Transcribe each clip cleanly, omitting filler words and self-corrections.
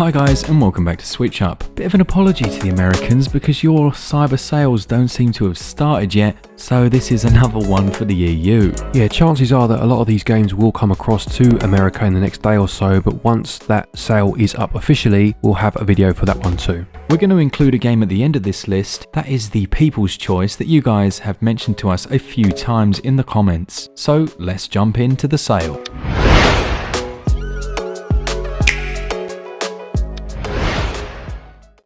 Hi guys, and welcome back to SwitchUp. Bit of an apology to the Americans because your cyber sales don't seem to have started yet, so this is another one for the EU. Yeah, chances are that a lot of these games will come across to America in the next day or so, but once that sale is up officially, we'll have a video for that one too. We're going to include a game at the end of this list that is the People's Choice that you guys have mentioned to us a few times in the comments. So let's jump into the sale.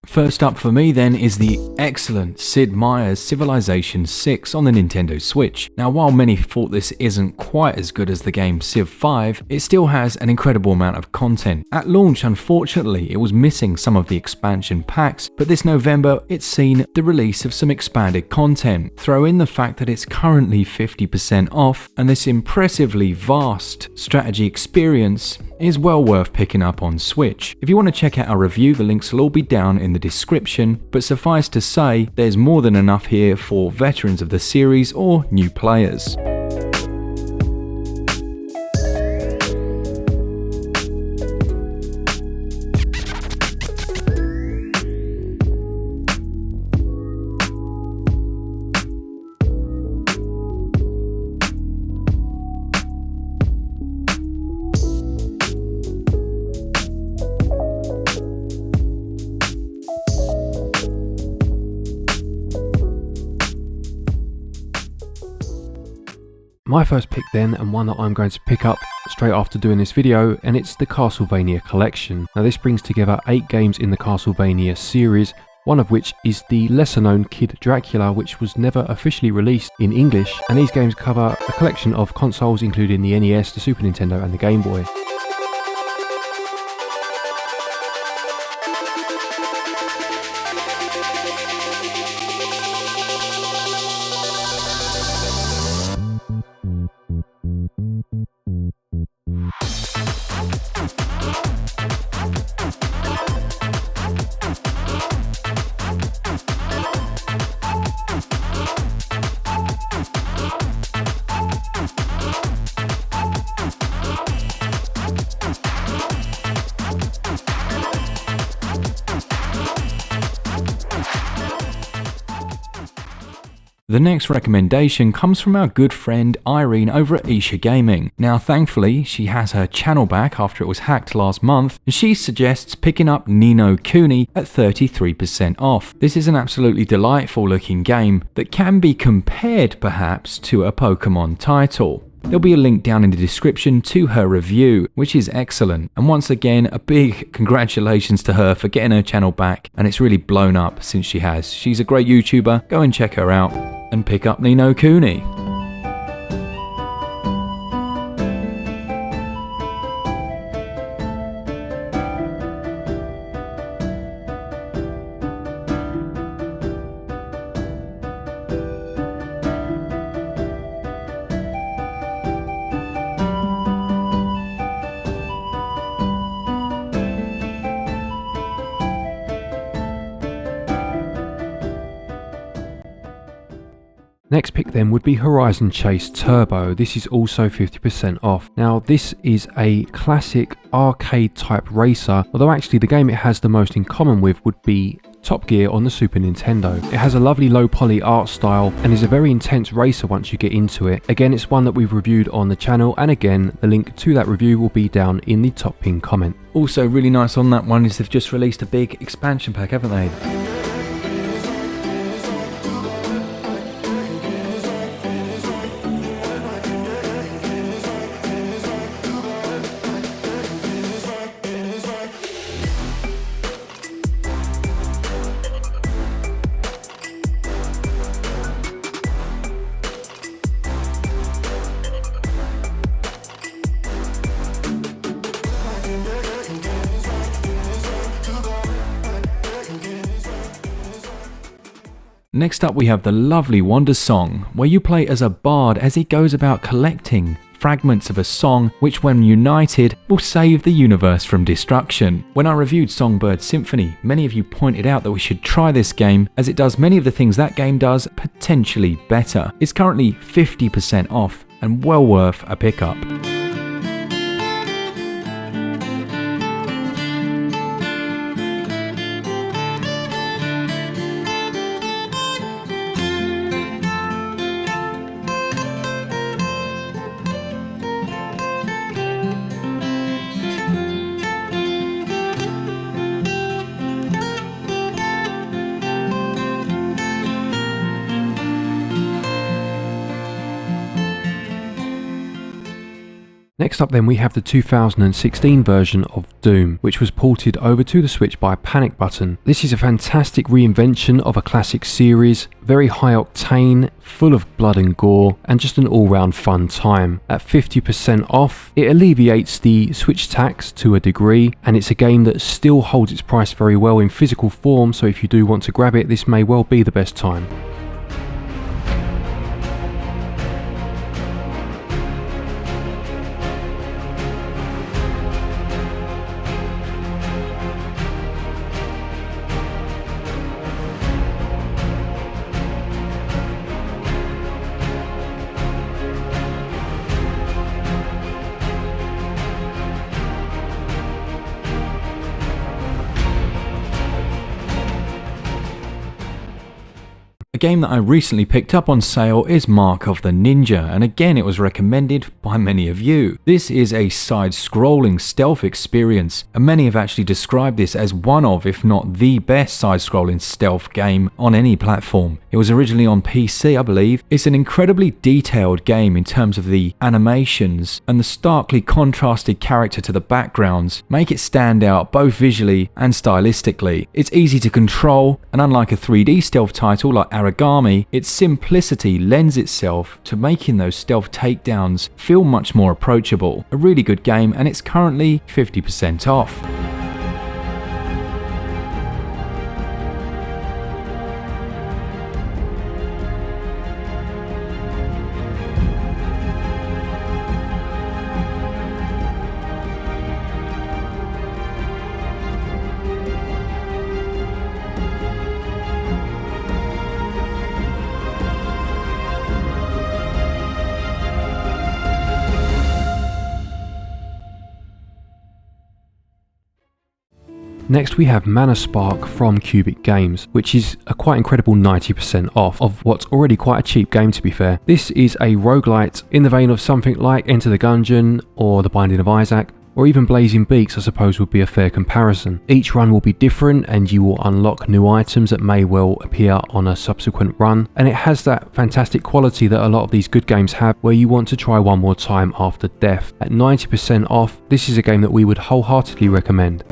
First up for me then is the excellent Sid Meier's Civilization 6 on the Nintendo Switch. Now while many thought this isn't quite as good as the game Civ 5, it still has an incredible amount of content. At launch, unfortunately, it was missing some of the expansion packs, but this November it's seen the release of some expanded content. Throw in the fact that it's currently 50% off, and this impressively vast strategy experience is well worth picking up on Switch. If you want to check out our review, the links will all be down in the description, but suffice to say, there's more than enough here for veterans of the series or new players. My first pick then, and one that I'm going to pick up straight after doing this video, and it's the Castlevania Collection. Now this brings together 8 games in the Castlevania series, one of which is the lesser known Kid Dracula, which was never officially released in English, and these games cover a collection of consoles including the NES, the Super Nintendo and the Game Boy. The next recommendation comes from our good friend Irene over at Eshop Gaming. Now thankfully she has her channel back after it was hacked last month, and she suggests picking up Ninokuni at 33% off. This is an absolutely delightful looking game that can be compared perhaps to a Pokemon title. There'll be a link down in the description to her review, which is excellent. And once again, a big congratulations to her for getting her channel back, and it's really blown up since she has. She's a great YouTuber, go and check her out and pick up Ninokuni. Next pick then would be Horizon Chase Turbo. This is also 50% off. Now this is a classic arcade type racer, although actually the game it has the most in common with would be Top Gear on the Super Nintendo. It has a lovely low poly art style and is a very intense racer once you get into it. Again, it's one that we've reviewed on the channel, and again the link to that review will be down in the top pinned comment. Also really nice on that one is they've just released a big expansion pack, haven't they? Next up we have the lovely Wanda Song, where you play as a bard as he goes about collecting fragments of a song which when united will save the universe from destruction. When I reviewed Songbird Symphony, many of you pointed out that we should try this game as it does many of the things that game does potentially better. It's currently 50% off and well worth a pickup. Next up then we have the 2016 version of Doom, which was ported over to the Switch by Panic Button. This is a fantastic reinvention of a classic series, very high octane, full of blood and gore, and just an all-round fun time. At 50% off, it alleviates the Switch tax to a degree, and it's a game that still holds its price very well in physical form, so if you do want to grab it, this may well be the best time. A game that I recently picked up on sale is Mark of the Ninja, and again it was recommended by many of you. This is a side-scrolling stealth experience, and many have actually described this as one of, if not the best side-scrolling stealth game on any platform. It was originally on PC, I believe. It's an incredibly detailed game in terms of the animations, and the starkly contrasted character to the backgrounds make it stand out both visually and stylistically. It's easy to control, and unlike a 3D stealth title like Origami, its simplicity lends itself to making those stealth takedowns feel much more approachable. A really good game, and it's currently 50% off. Next we have Mana Spark from Cubic Games, which is a quite incredible 90% off of what's already quite a cheap game, to be fair. This is a roguelite in the vein of something like Enter the Gungeon or The Binding of Isaac, or even Blazing Beaks, I suppose would be a fair comparison. Each run will be different and you will unlock new items that may well appear on a subsequent run, and it has that fantastic quality that a lot of these good games have, where you want to try one more time after death. At 90% off, this is a game that we would wholeheartedly recommend.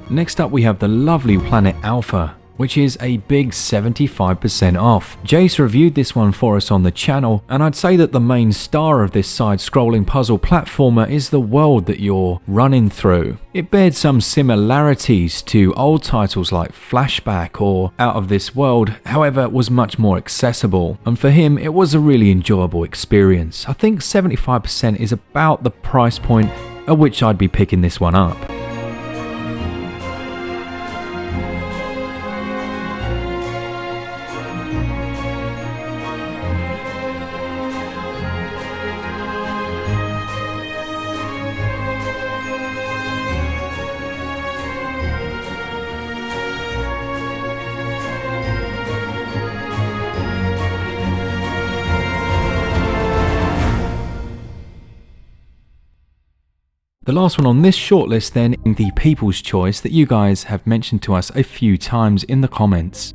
Next up we have the lovely Planet Alpha, which is a big 75% off. Jace reviewed this one for us on the channel, and I'd say that the main star of this side-scrolling puzzle platformer is the world that you're running through. It bared some similarities to old titles like Flashback or Out of This World, however was much more accessible, and for him it was a really enjoyable experience. I think 75% is about the price point at which I'd be picking this one up. The last one on this shortlist then, the People's Choice that you guys have mentioned to us a few times in the comments.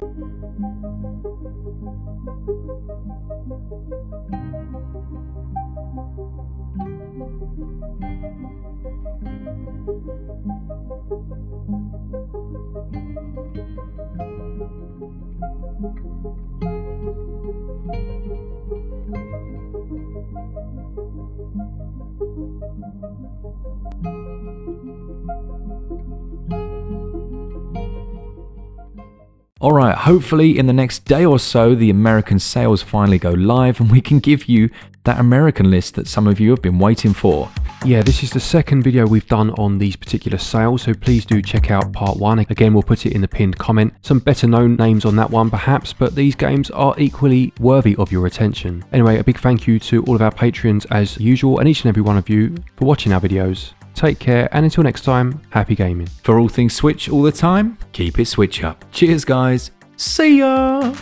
Alright, hopefully in the next day or so the American sales finally go live and we can give you that American list that some of you have been waiting for. Yeah, this is the second video we've done on these particular sales, so please do check out part 1. Again, we'll put it in the pinned comment. Some better known names on that one perhaps, but these games are equally worthy of your attention. Anyway, a big thank you to all of our Patreons as usual, and each and every one of you for watching our videos. Take care, and until next time, happy gaming. For all things Switch all the time, keep it Switch up. Cheers guys, see ya!